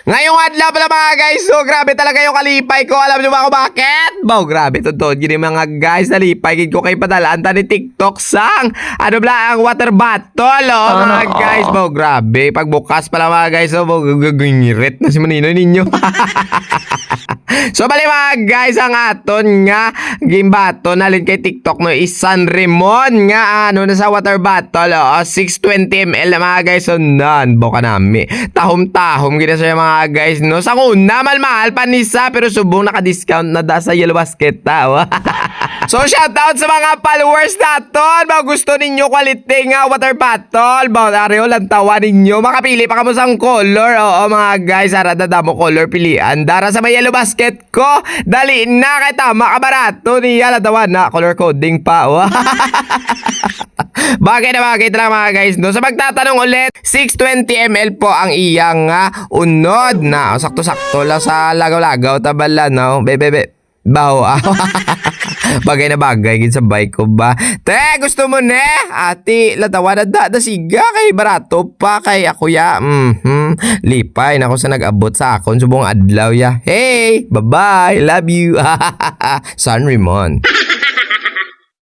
Ngayong adlaw pala mga guys, so grabe talaga yung kalipay ko. Alam nyo ba ako bakit? Bow, grabe totoo. Gini mga guys, nalipay gid ko kay padalaan ta ni TikTok sang. Ano bla ang water bottle, oh mga guys. Bow, grabe. Pagbukas pala mga guys, oh, bow, gingirit na si Manino ninyo. So bali mga guys, ang aton nga gimbato nalin kay TikTok no is San Ramon nga ano na sa water bottle, 620 ml na mga guys. So nan boka nami tahom-tahom gina sa mga guys no. Sa una mahal panisa pero subong naka-discount na da sa Yellow Basket ta. So shoutout sa mga followers naton. Ba gusto ninyo quality nga water bottle, ba areo lang tawa ninyo. Makapili pa kamo sang color. Oo mga guys, ara dadamo color pilian. Dara sa may Yellow Basket ko. Dali na kay tama ka barato niya ladawan na color coding pa. Bagay na bagay talaga mga guys no. Sa magtatanong ulit, 620 ml po ang iyang unod na sakto-sakto lang sa lagaw-lagaw tabala no. Bebe. Baw. Bagay na bagay gid sa bike ko ba. Te, gusto mo ne? Ati, latawa na da siga kay barato pa kay ako ya. Lipay na ako sa nag-abot sa akon subong adlaw ya. Hey, bye-bye. Love you. San Ramon.